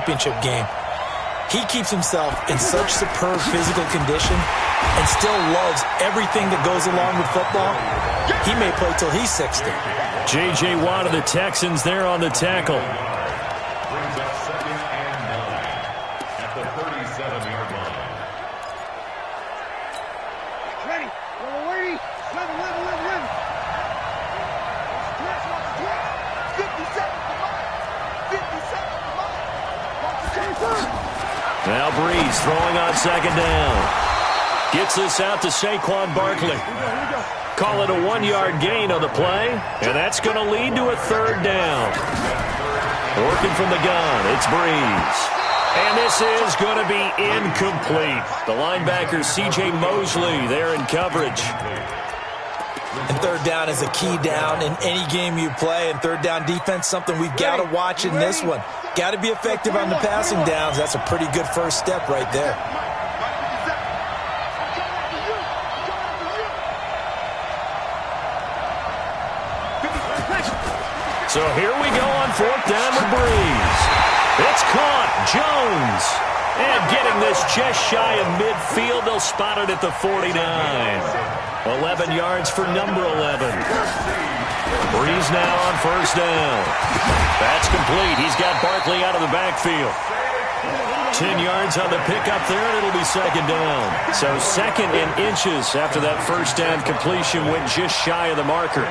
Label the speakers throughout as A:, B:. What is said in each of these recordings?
A: championship game. He keeps himself in such superb physical condition and still loves everything that goes along with football. He may play till he's 60.
B: J.J. Watt of the Texans there on the tackle.
C: Brings up 2nd and 9 at the 37-yard line.
D: Ready. Ready. 11. 50 seconds for mine. 50 seconds for mine.
B: Now Breeze throwing on 2nd down. Gets this out to Saquon Barkley. Call it a 1-yard gain on the play, and that's going to lead to a 3rd down. Working from the gun, it's Breeze. And this is going to be incomplete. The linebacker, C.J. Mosley, there in coverage.
A: And 3rd down is a key down in any game you play. And 3rd down defense, something we've got to watch in this one. Got to be effective on the passing downs. That's a pretty good first step right there.
B: So here we go on 4th down with Breeze. It's caught. Jones. And getting this just shy of midfield. They'll spot it at the 49. 11 yards for number 11. Breeze now on 1st down. That's complete. He's got Barkley out of the backfield. 10 yards on the pickup there, and it'll be 2nd down. So 2nd in inches after that 1st down completion went just shy of the marker.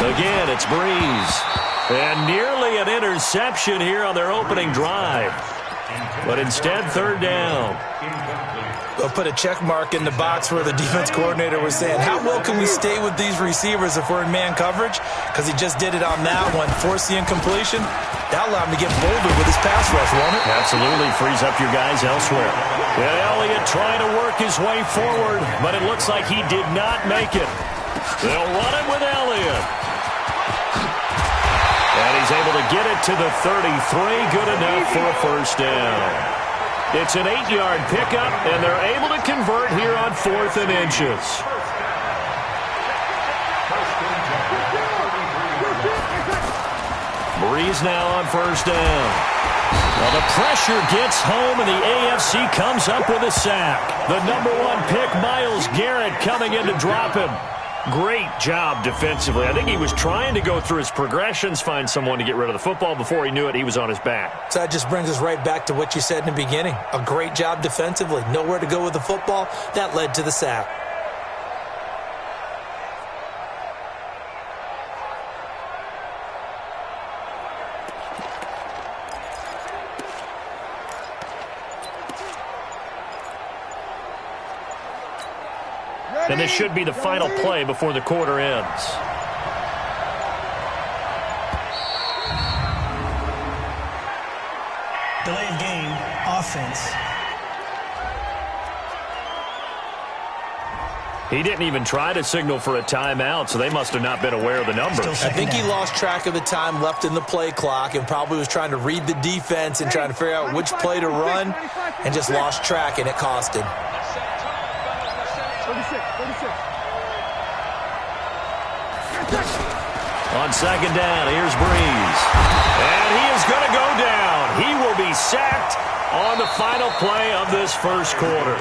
B: Again, it's Breeze. And nearly an interception here on their opening drive. But instead, 3rd down.
A: They'll put a check mark in the box where the defense coordinator was saying, how well can we stay with these receivers if we're in man coverage? Because he just did it on that one, forced the incompletion. That'll allow him to get bolder with his pass rush, won't it?
B: Absolutely, frees up your guys elsewhere. And Elliott trying to work his way forward, but it looks like he did not make it. They'll run it with Elliott. And he's able to get it to the 33, good enough for a 1st down. It's an 8-yard pickup, and they're able to convert here on 4th and inches. Breeze now on 1st down. Well, the pressure gets home, and the AFC comes up with a sack. The number 1 pick, Myles Garrett, coming in to drop him. Great job defensively. I think he was trying to go through his progressions, find someone to get rid of the football. Before he knew it, he was on his back.
A: So that just brings us right back to what you said in the beginning. A great job defensively. Nowhere to go with the football. That led to the sack.
B: And this should be the final play before the quarter ends.
E: Delay of game, offense.
B: He didn't even try to signal for a timeout, so they must have not been aware of the numbers.
A: I think he lost track of the time left in the play clock and probably was trying to read the defense and trying to figure out which play to run and just lost track, and it cost him.
D: 36.
B: On 2nd down, here's Breeze. And he is going to go down. He will be sacked on the final play of this 1st quarter.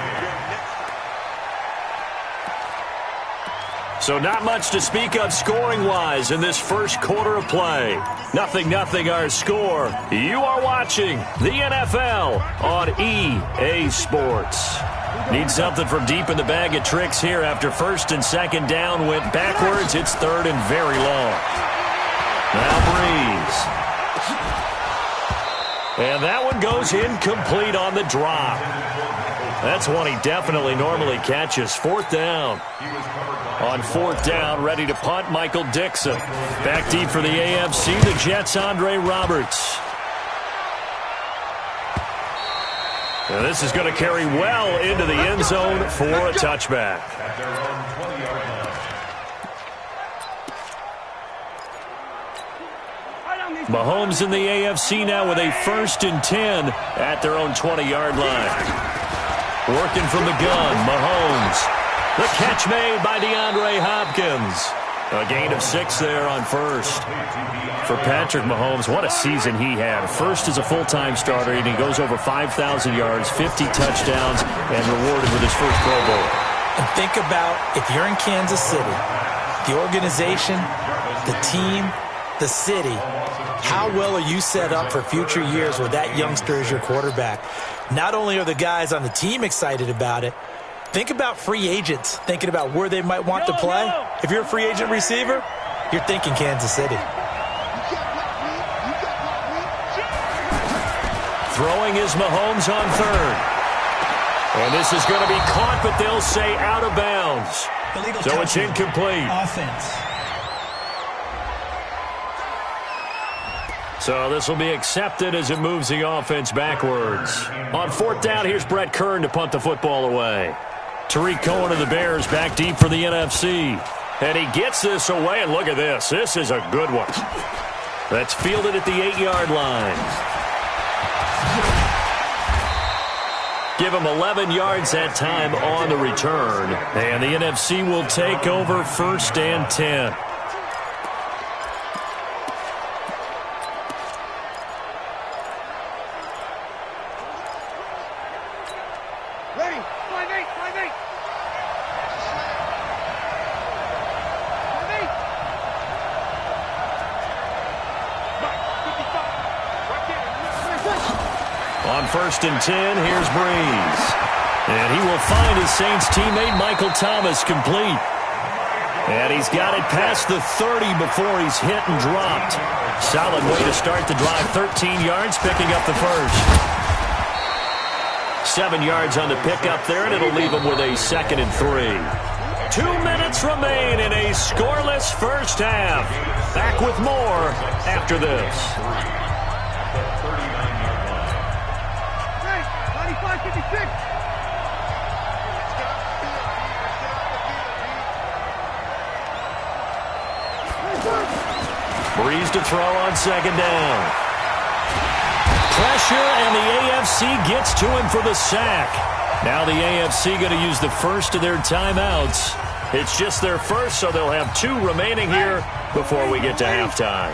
B: So not much to speak of scoring-wise in this 1st quarter of play. 0-0 our score. You are watching the NFL on EA Sports. Need something from deep in the bag of tricks here after 1st and 2nd down went backwards. It's 3rd and very long. Now Breeze. And that one goes incomplete on the drop. That's one he definitely normally catches. 4th down. On 4th down, ready to punt, Michael Dixon. Back deep for the AFC, the Jets' Andre Roberts. And this is going to carry well into the end zone for a touchback. Mahomes in the AFC now with a 1st and 10 at their own 20-yard line. Working from the gun, Mahomes. The catch made by DeAndre Dolphins. A gain of 6 there on first. For Patrick Mahomes, what a season he had. First as a full-time starter, and he goes over 5,000 yards, 50 touchdowns, and rewarded with his first Pro Bowl.
A: And think about if you're in Kansas City, the organization, the team, the city, how well are you set up for future years with that youngster as your quarterback? Not only are the guys on the team excited about it, think about free agents thinking about where they might want to play. If you're a free agent receiver, you're thinking Kansas City.
B: Throwing is Mahomes on third. And this is going to be caught, but they'll say out of bounds. So it's incomplete.
E: Offense.
B: So this will be accepted as it moves the offense backwards. On fourth down, here's Brett Kern to punt the football away. Tariq Cohen of the Bears back deep for the NFC. And he gets this away, and look at this. This is a good one. That's fielded at the 8-yard line. Give him 11 yards that time on the return. And the NFC will take over 1st and 10.
D: Ready? 5-8, 5-8. 5-8.
B: On 1st and 10, here's Breeze. And he will find his Saints teammate Michael Thomas complete. And he's got it past the 30 before he's hit and dropped. Solid way to start the drive. 13 yards, picking up the first. 7 yards on the pickup there, and it'll leave him with a 2nd and 3. 2 minutes remain in a scoreless first half. Back with more after this.
D: Ready? 95-56.
B: Breeze to throw on 2nd down. Pressure, and the AFC gets to him for the sack. Now the AFC going to use the first of their timeouts. It's just their first, so they'll have 2 remaining here before we get to halftime.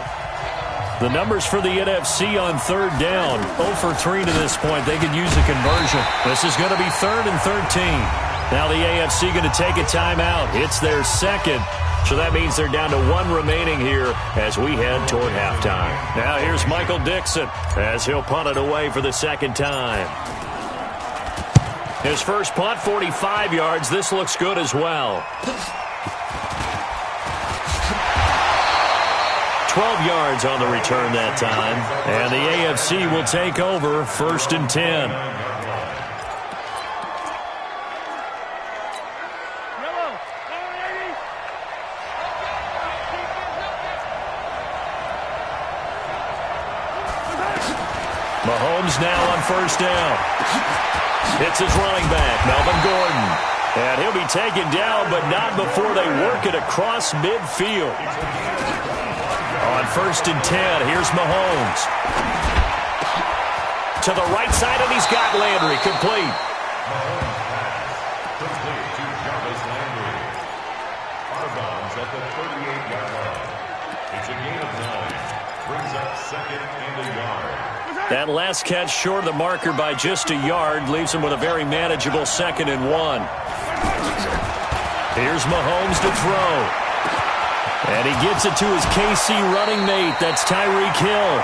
B: The numbers for the NFC on 3rd down. 0 for 3 to this point. They could use a conversion. This is going to be 3rd and 13. Now the AFC going to take a timeout. It's their second. So that means they're down to 1 remaining here as we head toward halftime. Now here's Michael Dixon as he'll punt it away for the 2nd time. His first punt, 45 yards. This looks good as well. 12 yards on the return that time. And the AFC will take over 1st and 10. Mahomes now on 1st down. Hits his running back, Melvin Gordon. And he'll be taken down, but not before they work it across midfield. On 1st and 10, here's Mahomes. To the right side, and he's got Landry complete.
C: Complete to Jarvis Landry. Out of bounds at the 38-yard line. It's a gain of 9. Brings up 2nd and a yard.
B: That last catch short of the marker by just a yard leaves him with a very manageable 2nd and 1. Here's Mahomes to throw. And he gets it to his KC running mate. That's Tyreek Hill.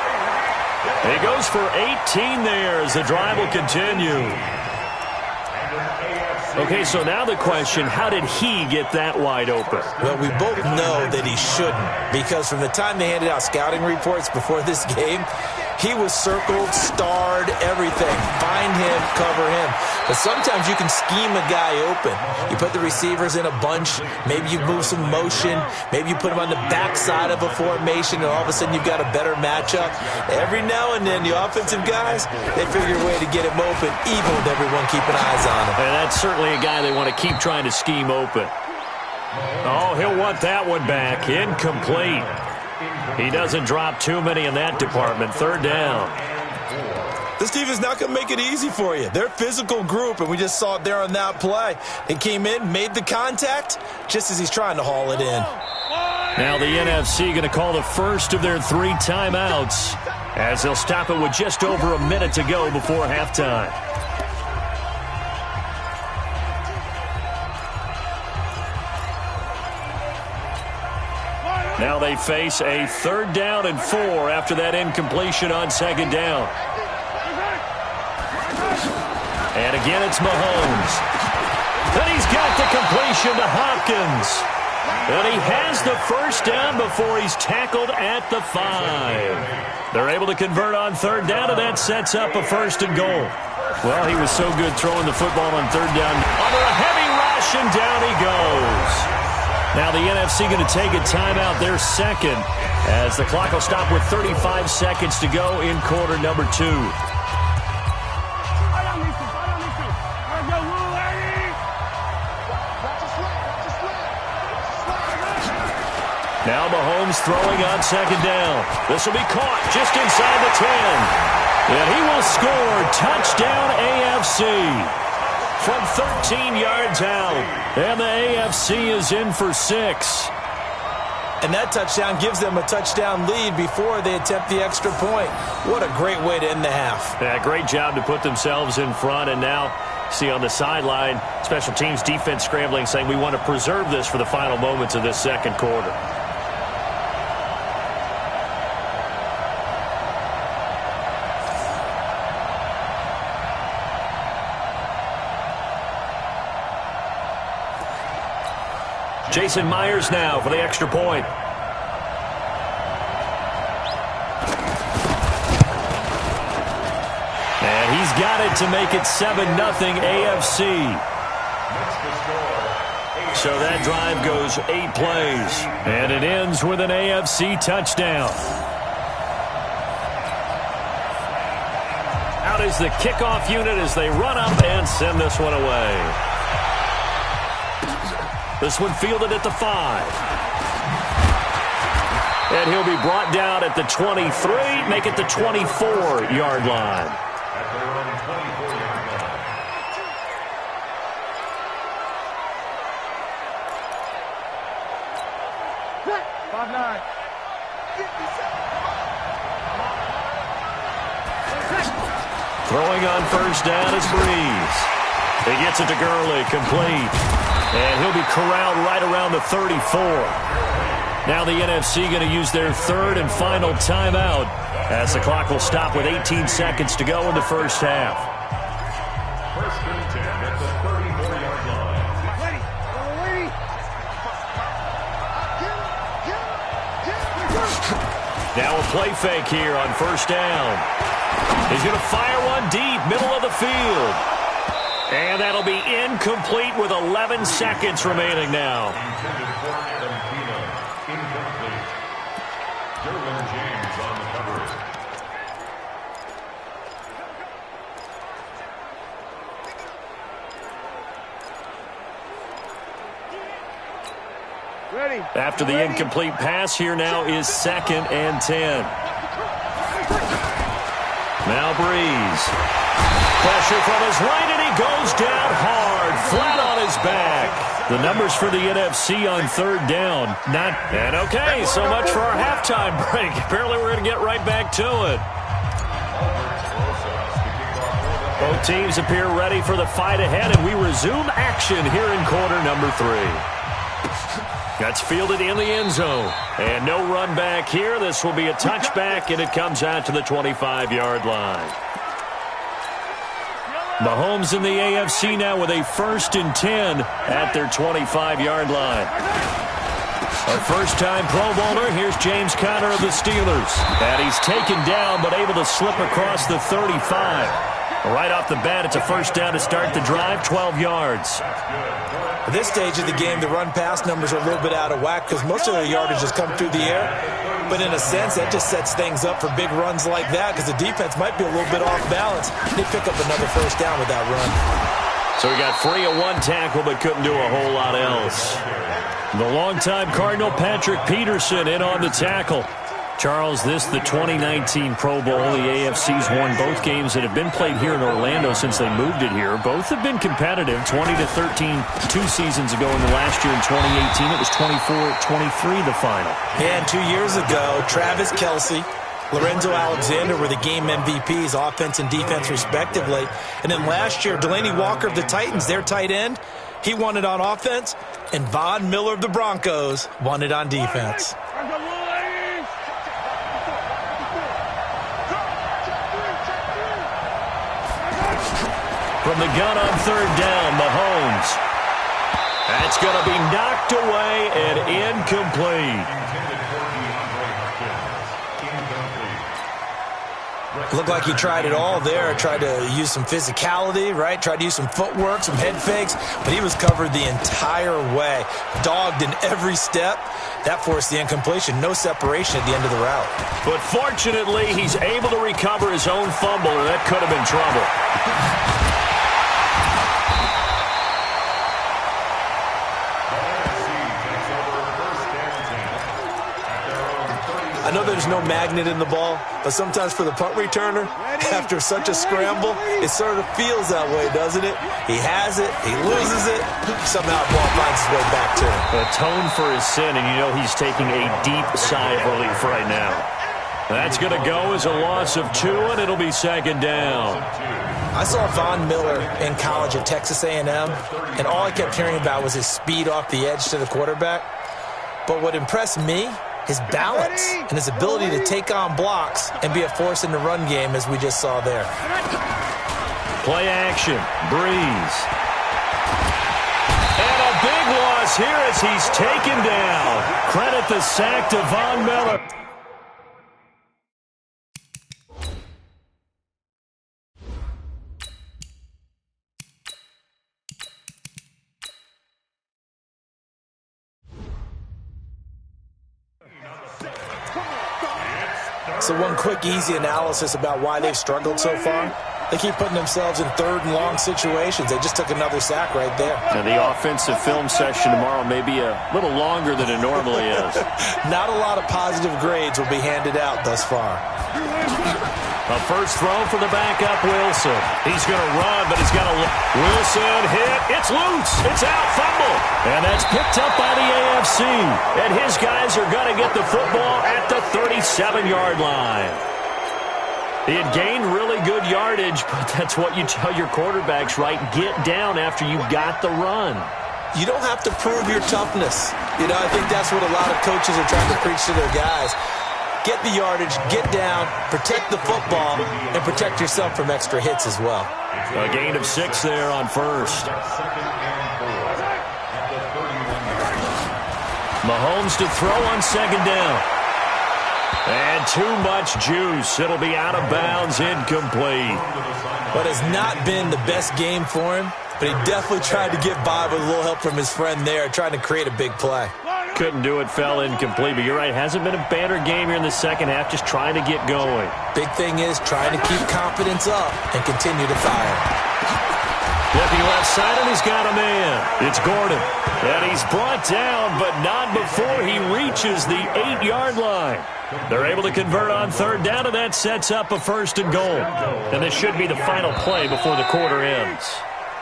B: He goes for 18 there as the drive will continue. Okay, so now the question, how did he get that wide open?
A: Well, we both know that he shouldn't, because from the time they handed out scouting reports before this game, he was circled, starred, everything. Find him, cover him. But sometimes you can scheme a guy open. You put the receivers in a bunch. Maybe you move some motion. Maybe you put them on the backside of a formation, and all of a sudden you've got a better matchup. Every now and then, the offensive guys, they figure a way to get him open, even with everyone keeping eyes on him.
B: And that's certainly a guy they want to keep trying to scheme open. Oh, he'll want that one back. Incomplete. He doesn't drop too many in that department. 3rd down.
A: This defense is not going to make it easy for you. They're a physical group, and we just saw it there on that play. He came in, made the contact, just as he's trying to haul it in.
B: Now the NFC going to call the first of their 3 timeouts as they'll stop it with just over a minute to go before halftime. Now they face a 3rd down and 4 after that incompletion on 2nd down. And again, it's Mahomes. And he's got the completion to Hopkins. And he has the 1st down before he's tackled at the 5. They're able to convert on 3rd down, and that sets up a 1st and goal. Well, he was so good throwing the football on 3rd down. Under a heavy rush, and down he goes. Now the NFC going to take a timeout, their 2nd, as the clock will stop with 35 seconds to go in quarter number 2. Now Mahomes throwing on 2nd down. This will be caught just inside the 10. And he will score. Touchdown AFC. From 13 yards out. And the AFC is in for 6.
A: And that touchdown gives them a touchdown lead before they attempt the extra point. What a great way to end the half.
B: Yeah, great job to put themselves in front. And now, see on the sideline, special teams defense scrambling, saying we want to preserve this for the final moments of this 2nd quarter. Jason Myers now for the extra point. And he's got it to make it 7-0 AFC. So that drive goes 8 plays. And it ends with an AFC touchdown. Out is the kickoff unit as they run up and send this one away. This one fielded at the 5. And he'll be brought down at the 23, make it the 24-yard line.
C: At their own 24-yard line.
D: What? 5-9.
B: Throwing on 1st down is Breeze. He gets it to Gurley, complete. And he'll be corralled right around the 34. Now the NFC going to use their 3rd and final timeout as the clock will stop with 18 seconds to go in the 1st half.
C: 1st and 10 at the 34-yard line.
B: Now a play fake here on 1st down. He's going to fire one deep, middle of the field. And that'll be incomplete with 11 seconds remaining now.
C: Intended for Adam Thielen. Incomplete. Derwin James on the cover.
D: Ready.
B: After the incomplete pass, here now is 2nd and 10. Now Breeze. Pressure from his right, and he goes down hard, flat on his back. The numbers for the NFC on 3rd down. And okay, so much for our halftime break. Apparently we're going to get right back to it. Both teams appear ready for the fight ahead, and we resume action here in quarter number 3. That's fielded in the end zone. And no run back here. This will be a touchback, and it comes out to the 25-yard line. Mahomes in the AFC now with a 1st and 10 at their 25-yard line. A first-time Pro Bowler, here's James Conner of the Steelers. And he's taken down but able to slip across the 35. Right off the bat, it's a 1st down to start the drive, 12 yards.
A: At this stage of the game, the run-pass numbers are a little bit out of whack because most of their yardage has come through the air. But in a sense, that just sets things up for big runs like that because the defense might be a little bit off balance. They pick up another 1st down with that run.
B: So he got free of one tackle but couldn't do a whole lot else. The longtime Cardinal Patrick Peterson in on the tackle. Charles, this the 2019 Pro Bowl. The AFC's won both games that have been played here in Orlando since they moved it here. Both have been competitive, 20-13 2 seasons ago, and the last year in 2018 it was 24-23 the final.
A: Yeah, and 2 years ago, Travis Kelce, Lorenzo Alexander were the game MVPs, offense and defense respectively. And then last year, Delaney Walker of the Titans, their tight end, he won it on offense, and Von Miller of the Broncos won it on defense.
B: From the gun on third down, Mahomes. That's going to be knocked away and incomplete.
A: Looked like he tried it all there. Tried to use some physicality, right? Tried to use some footwork, some head fakes, but he was covered the entire way. Dogged in every step. That forced the incompletion. No separation at the end of the route.
B: But fortunately, he's able to recover his own fumble, or that could have been trouble.
A: I know there's no magnet in the ball, but sometimes for the punt returner, after such a scramble, it sort of feels that way, doesn't it? He has it, he loses it, somehow the ball finds its way back to him.
B: Atone for his sin, and you know he's taking a deep sigh of relief right now. That's going to go as a loss of 2, and it'll be second down.
A: I saw Von Miller in college at Texas A&M, and all I kept hearing about was his speed off the edge to the quarterback. But what impressed me, his balance and his ability to take on blocks and be a force in the run game, as we just saw there.
B: Play action, Breeze. And a big loss here as he's taken down. Credit the sack to Von Miller.
A: So one quick, easy analysis about why they've struggled so far. They keep putting themselves in third and long situations. They just took another sack right there.
B: Now the offensive film session tomorrow may be a little longer than it normally is.
A: Not a lot of positive grades will be handed out thus far.
B: A first throw for the backup, Wilson. He's going to run, but he's got a... Wilson hit. It's loose. It's out. Fumble. And that's picked up by the AFC. And his guys are going to get the football at the 37-yard line. He had gained really good yardage, but that's what you tell your quarterbacks, right? Get down after you got the run.
A: You don't have to prove your toughness. You know, I think that's what a lot of coaches are trying to preach to their guys. Get the yardage, get down, protect the football, and protect yourself from extra hits as well.
B: A gain of 6 there on first. Mahomes to throw on second down. And too much juice. It'll be out of bounds, incomplete.
A: But it's not been the best game for him, but he definitely tried to get by with a little help from his friend there, trying to create a big play.
B: Couldn't do it, fell incomplete. But you're right, hasn't been a banner game here in the second half, just trying to get going.
A: Big thing is trying to keep confidence up and continue to fire.
B: Looking left side, and he's got a man. It's Gordon. And he's brought down, but not before he reaches the 8-yard line. They're able to convert on third down, and that sets up a first and goal. And this should be the final play before the quarter ends.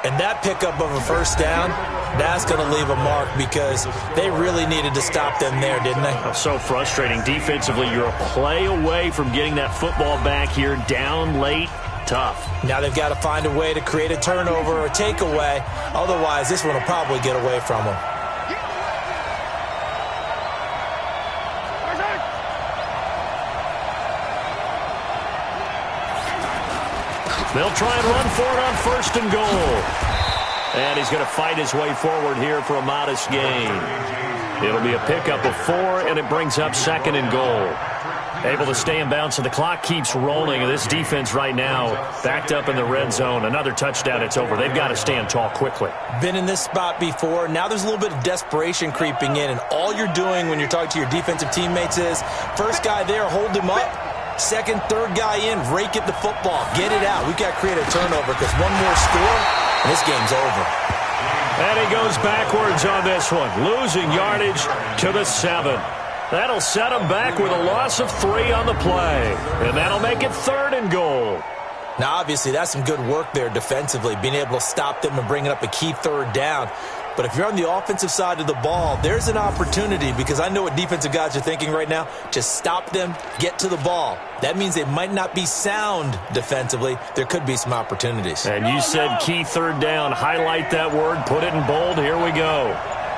A: And that pickup of a first down, that's going to leave a mark because they really needed to stop them there, didn't they?
B: So frustrating. Defensively, you're a play away from getting that football back here down late. Tough.
A: Now they've got to find a way to create a turnover or a takeaway. Otherwise, this one will probably get away from them.
B: They'll try and run for it on first and goal. And he's going to fight his way forward here for a modest gain. It'll be a pickup of 4, and it brings up second and goal. Able to stay in bounds, so the clock keeps rolling. And this defense right now backed up in the red zone. Another touchdown, it's over. They've got to stand tall quickly.
A: Been in this spot before. Now there's a little bit of desperation creeping in, and all you're doing when you're talking to your defensive teammates is, first guy there, hold him up. Second, third guy in, rake at the football. Get it out. We've got to create a turnover because one more score, and this game's over.
B: And he goes backwards on this one, losing yardage to the 7. That'll set them back with a loss of 3 on the play. And that'll make it 3rd and goal.
A: Now, obviously, that's some good work there defensively, being able to stop them and bringing up a key 3rd down. But if you're on the offensive side of the ball, there's an opportunity, because I know what defensive guys are thinking right now. Just stop them, get to the ball. That means they might not be sound defensively. There could be some opportunities.
B: And you said key 3rd down. Highlight that word, put it in bold. Here we go.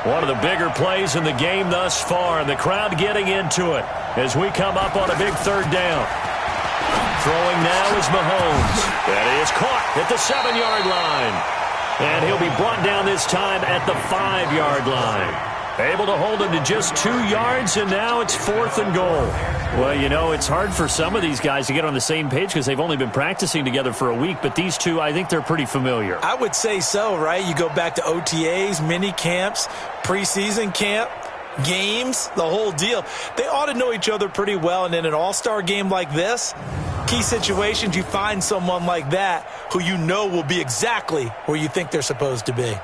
B: One of the bigger plays in the game thus far, and the crowd getting into it as we come up on a big 3rd down. Throwing now is Mahomes. That is caught at the 7-yard line. And he'll be brought down this time at the 5-yard line. Able to hold him to just 2 yards, and now it's 4th and goal. Well, you know, it's hard for some of these guys to get on the same page because they've only been practicing together for a week, but these two, I think they're pretty familiar.
A: I would say so, right? You go back to OTAs, mini camps, preseason camp, games, the whole deal. They ought to know each other pretty well, and in an all-star game like this, key situations, you find someone like that who you know will be exactly where you think they're supposed to be.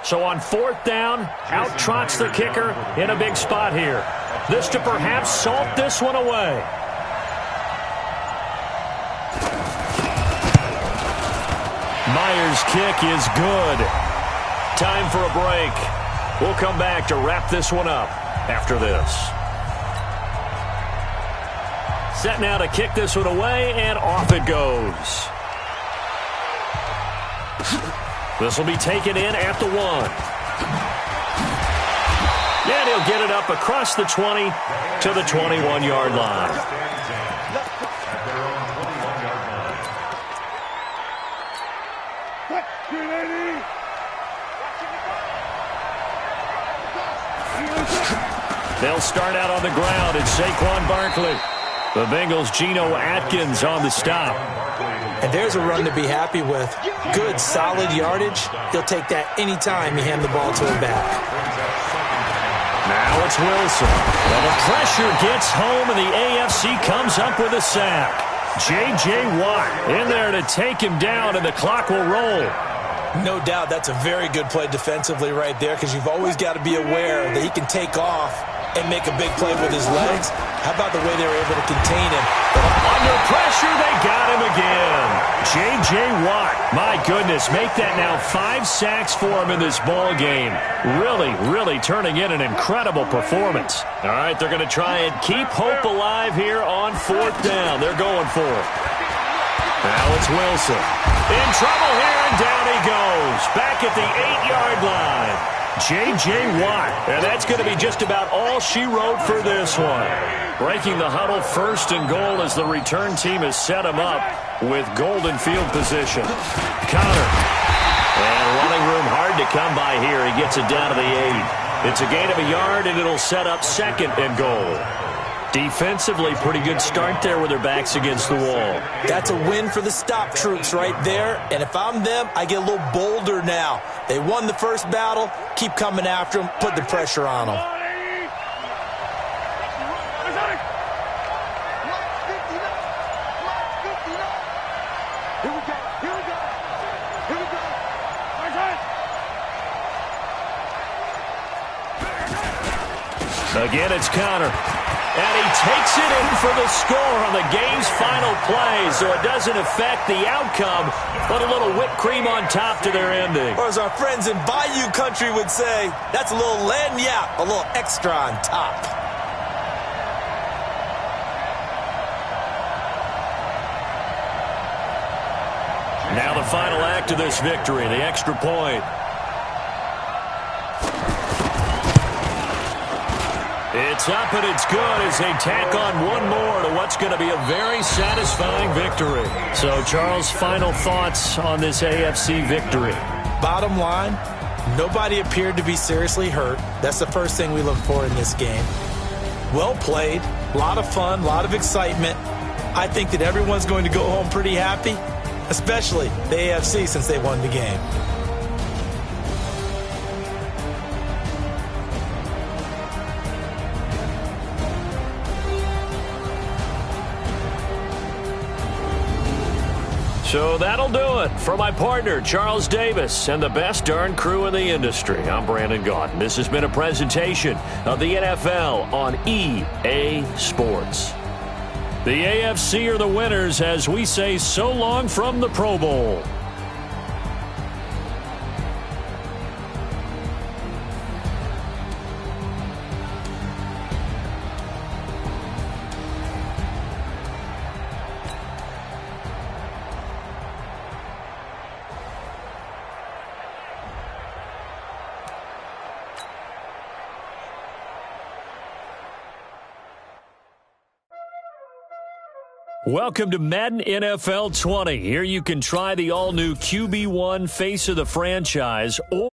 B: So on 4th down, out trots the kicker in a big spot here. This to perhaps salt this one away. Myers' kick is good. Time for a break. We'll come back to wrap this one up after this. Set now to kick this one away, and off it goes. This will be taken in at the 1. And he'll get it up across the 20 to the 21-yard line. They'll start out on the ground. It's Saquon Barkley. The Bengals' Geno Atkins on the stop.
A: And there's a run to be happy with. Good, solid yardage. He'll take that anytime you hand the ball to him back.
B: Now it's Wilson. Well, the pressure gets home, and the AFC comes up with a sack. J.J. Watt in there to take him down, and the clock will roll.
A: No doubt that's a very good play defensively right there, because you've always got to be aware that he can take off and make a big play with his legs. How about the way they were able to contain him?
B: Under pressure, they got him again. J.J. Watt, my goodness, make that now 5 sacks for him in this ball game. Really turning in an incredible performance. All right, they're going to try and keep hope alive here on 4th down. They're going for it. Now it's Wilson. In trouble here, and down he goes. Back at the 8-yard line. J.J. Watt, and that's going to be just about all she wrote for this one. Breaking the huddle, 1st and goal as the return team has set him up with golden field position. Counter. And running room hard to come by here. He gets it down to the 8. It's a gain of a yard, and it'll set up 2nd and goal. Defensively, pretty good start there with their backs against the wall.
A: That's a win for the stop troops right there. And if I'm them, I get a little bolder now. They won the first battle. Keep coming after them. Put the pressure on them.
B: Again, it's Connor. And he takes it in for the score on the game's final play, so it doesn't affect the outcome, but a little whipped cream on top to their ending.
A: Or as our friends in Bayou Country would say, that's a little lagniappe, a little extra on top.
B: Now the final act of this victory, the extra point. It's up and it's good as they tack on one more to what's going to be a very satisfying victory. So, Charles, final thoughts on this AFC victory?
A: Bottom line, nobody appeared to be seriously hurt. That's the first thing we look for in this game. Well played, a lot of fun, a lot of excitement. I think that everyone's going to go home pretty happy, especially the AFC since they won the game.
B: So that'll do it. For my partner, Charles Davis, and the best darn crew in the industry, I'm Brandon Gaudin. This has been a presentation of the NFL on EA Sports. The AFC are the winners as we say so long from the Pro Bowl. Welcome to Madden NFL 20. Here you can try the all-new QB1 face of the franchise or